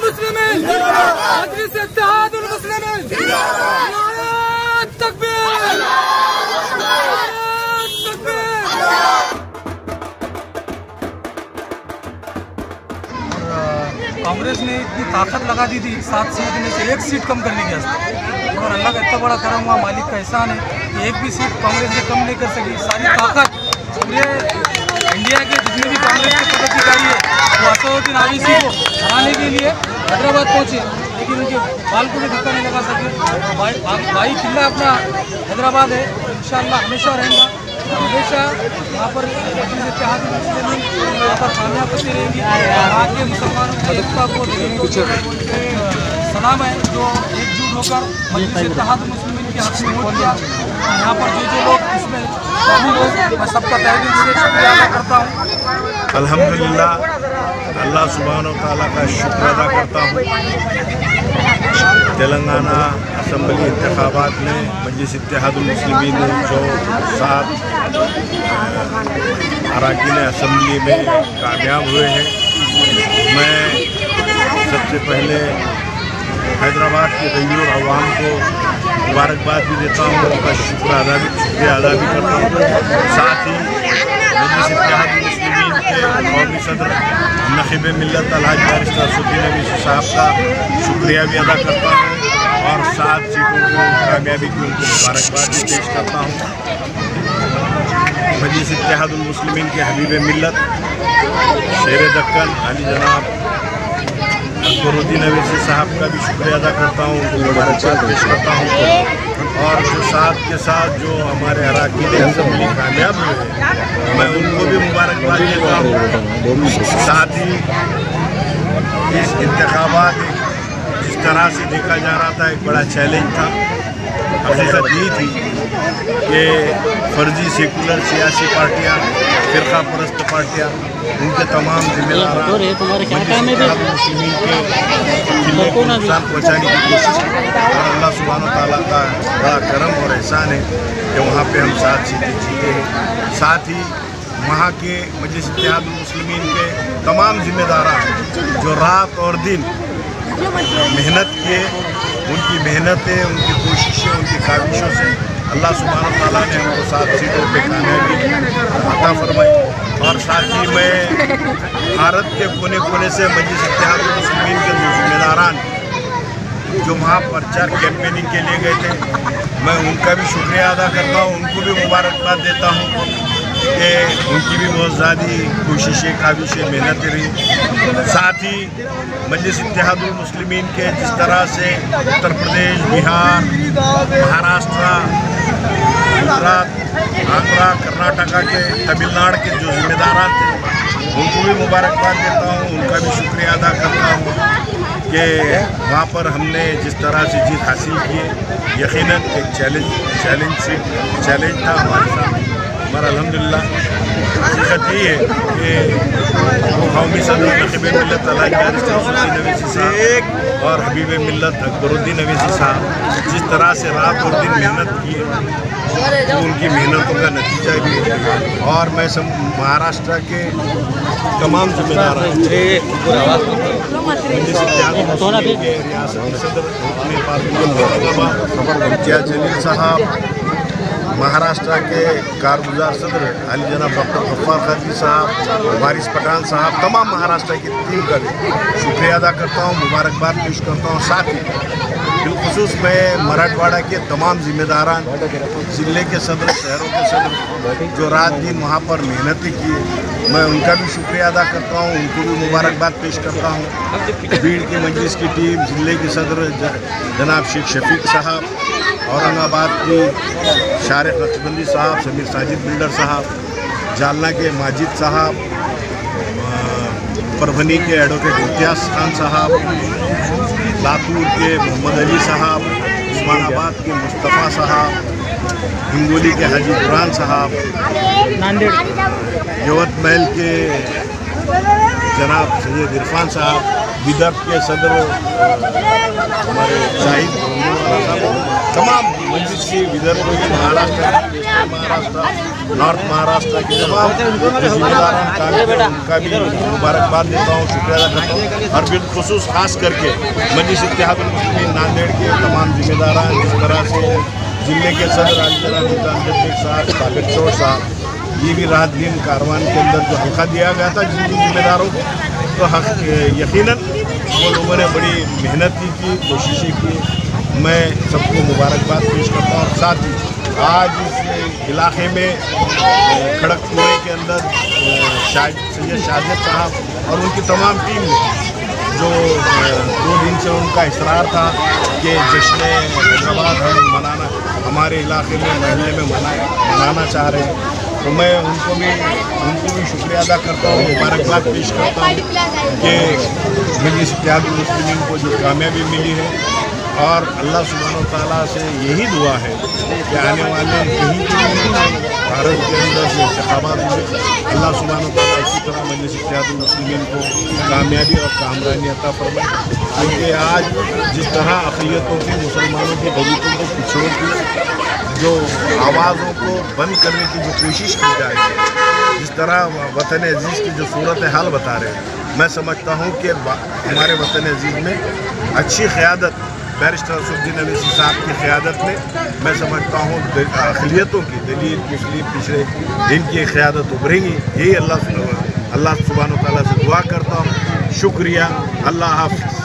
मुस्लिमीन, मजलिस इत्तेहादुल मुस्लिमीन, नारे तकबीर, नारे तकबीर। कांग्रेस ने इतनी ताकत लगा दी थी 7 सीट में से 1 सीट कम करने के वास्ते, और अल्लाह का इतना बड़ा करम हुआ, मालिक का एहसान है कि 1 भी सीट कांग्रेस ने कम नहीं कर सकी। सारी ताकत पूरे इंडिया के जितने भी कांग्रेस के पदाधिकारी है वो असदुद्दीन ओवैसी को हराने के लिए हैदराबाद पहुँचे, लेकिन उनके बाल को भी धक्का नहीं लगा सके। भाई किला अपना हैदराबाद है, इंशाअल्लाह हमेशा रहेगा, हमेशा यहाँ पर मजलिस इत्तेहादुल मुस्लिमीन यहाँ पर कामयाब होती रहेगी। यहाँ के मुसलमानों की एकता को सलाम है जो एकजुट होकर मजलिस इत्तेहादुल मुस्लिमीन के हक में वोट दिया। यहाँ पर जो लोग इसमें शामिल हो, मैं सबका तहे दिल से शुक्रिया अदा करता हूँ। अल्हम्दुलिल्लाह, अल्लाह सुब्हानहू व तआला का शुक्र अदा करता हूँ। तेलंगाना असम्बली इंतखाबात में मजलिस इत्तेहादुल मुस्लिमीन ने जो 7 अरकान असम्बली में कामयाब हुए हैं, मैं सबसे पहले हैदराबाद के गयूर अवाम को मुबारकबाद भी देता हूँ, उनका शुक्रिया अदा भी करता हूँ। साथ ही मजलिस इत्तेहादुल मुस्लिमीन के कौमी सदर नखीब मिल्लत अलहाज बैरिस्टर असदुद्दीन ओवैसी साहब का शुक्रिया भी अदा करता हूँ, और 7 सीटों को कामयाबी की उनको मुबारकबाद भी पेश करता हूँ। मजलिस इत्तेहादुल मुस्लिमीन के हबीब मिल्लत शेर दक्कन अली जनाब अकबरुद्दीन ओवैसी साहब का भी शुक्रिया अदा करता हूँ, उनको मुबारकबाद पेश करता हूँ। और जो साथ के साथ जो हमारे अरकान असम्बली कामयाब हुए हैं, मैं उनको भी मुबारकबाद देता हूँ। साथ ही इस इंतखाबात जिस तरह से देखा जा रहा था, एक बड़ा चैलेंज था। हकीकत ये थी कि फर्जी सेकुलर सियासी पार्टियाँ, फ़िरका परस्त पार्टियाँ, उनके तमाम जिम्मेदार मुस्लिमीन के किले को नुकसान पहुँचाने की कोशिश की, और अल्लाह सुब्हानहू व तआला का बड़ा करम और एहसान है कि वहाँ पे हम 7 सीटें जीते हैं। साथ ही वहाँ के मजलिस इत्तेहादुल मुस्लिमीन के तमाम जिम्मेदार जो रात और दिन मेहनत किए, उनकी मेहनतें, उनकी कोशिशें, उनकी काविशों से अल्लाह सुब्हानहू व तआला ने हमको 7 सीटों पे कामयाबी अता फरमाई। और साथ ही मैं भारत के कोने कोने से मजलिस इत्तेहादुल मुस्लिमीन के जो जिम्मेदारान जो वहाँ प्रचार कैंपेनिंग के लिए गए थे, मैं उनका भी शुक्रिया अदा करता हूँ, उनको भी मुबारकबाद देता हूँ कि उनकी भी बहुत ज़्यादा कोशिशें, काविशें, मेहनतें रही। साथ ही मजलिस इत्तेहादुल मुस्लिमीन के जिस तरह से उत्तर प्रदेश, बिहार, महाराष्ट्र, गुजरात, आंध्रा, कर्नाटका के, तमिलनाडु के जो जिम्मेदार थे, उनको भी मुबारकबाद देता हूँ, उनका भी शुक्रिया अदा करता हूँ कि वहाँ पर हमने जिस तरह से जीत हासिल की है। यकीनन एक चैलेंज था हमारे साथ, मगर अल्हम्दुलिल्लाह हकीकत ये है कि कौमी सदर नखीब मिल्लत अलहाज बैरिस्टर असदुद्दीन ओवैसी साहब और हबीब मिल्लत अकबरुद्दीन ओवैसी साहब जिस तरह से रात और दिन मेहनत की है, तो उनकी मेहनतों का नतीजा भी। और मैं सब महाराष्ट्र के तमाम जिम्मेदार रियासती सदर इम्तियाज़ जलील साहब, महाराष्ट्र के कारगुजार सदर अली जनाब डॉक्टर गफ्फार कादरी साहब, वारिस पठान साहब, तमाम महाराष्ट्र की टीम का भी शुक्रिया अदा करता हूँ, मुबारकबाद पेश करता हूँ। साथ ही बिलखुसूस मैं मराठवाड़ा के तमाम जिम्मेदारान, ज़िले के सदर, शहरों के सदर जो रात दिन वहाँ पर मेहनतें की, मैं उनका भी शुक्रिया अदा करता हूँ, उनको भी मुबारकबाद पेश करता हूँ। भीड़ की मजलिस की टीम, ज़िले के सदर जनाब शेख शफीक साहब, औरंगाबाद की शारिक नक्शबंदी साहब, समीर साजिद बिल्डर साहब, जालना के माजिद साहब, परभनी के एडवोकेट इम्तियाज़ खान साहब, लातूर के मोहम्मद अली साहब, उस्मानाबाद के मुस्तफ़ा साहब, हिंगोली के हाजी कुरान साहब, नांदेड़ यवतमाल के जनाब सैयद इरफान साहब, विदर्भ के सदर हमारे शाहिद साहब, तमाम मजलिस की विदर्भ महाराष्ट्र नॉर्थ महाराष्ट्र के तमाम जिम्मेदारान का उनका भी मुबारकबाद देता हूँ, शुक्रिया अदा करता हूँ। और बिलखुसूस खास करके मजलिस इत्तेहादुल मुस्लिमीन नांदेड़ के तमाम जिम्मेदारान, जिस तरह से जिले के सदर अली साहब, साबिर चौड़ साहब, ये भी रात दिन कारवान के अंदर जो हल्का दिया गया था जिन जिम्मेदारों को, तो यकीनन वो लोगों ने बड़ी मेहनत की, कोशिशें की। मैं सबको मुबारकबाद पेश करता हूँ। और साथ ही आज इस इलाके में खड़गपुरे के अंदर सैयद शाहिद साहब और उनकी तमाम टीम ने जो 2 दिन से उनका इसरार था कि जश्न हैदराबाद हम मनाना, हमारे इलाके में महल्ले में मनाना चाह रहे हैं, तो मैं उनको भी शुक्रिया अदा करता हूँ, मुबारकबाद पेश करता हूँ कि मजलिस इत्तेहादुल मुस्लिमीन को जो कामयाबी मिली है। और अल्लाह सुब्हानहू तआला से यही दुआ है कि आने वाले कहीं भी भारत के अंदर जो इंतखाबात हुए, अल्लाह सुब्हानहू तआला इसी तरह मजलिस इत्तेहादुल मुस्लिमीन को कामयाबी और कामरानी अता फरमाए। क्योंकि आज जिस तरह अक़लियतों की, मुसलमानों की, दलितों को, पिछड़ों की जो आवाज़ों को बंद करने की जो कोशिश की जा रही है, जिस तरह वतन अजीज़ की जो सूरत हाल बता रहे हैं, मैं समझता हूँ कि हमारे वतन अजीज़ में अच्छी क़यादत बैरिस्टर असदुद्दीन अवैसी साहब की क़यादत में मैं समझता हूँ अक़लियतों की, दलित, मुस्लिम, पिछड़े, इनकी क़यादत उभरेंगी। यही अल्लाह सुब्हानहू तआला से दुआ करता हूँ। शुक्रिया। अल्लाह हाफ़िज़।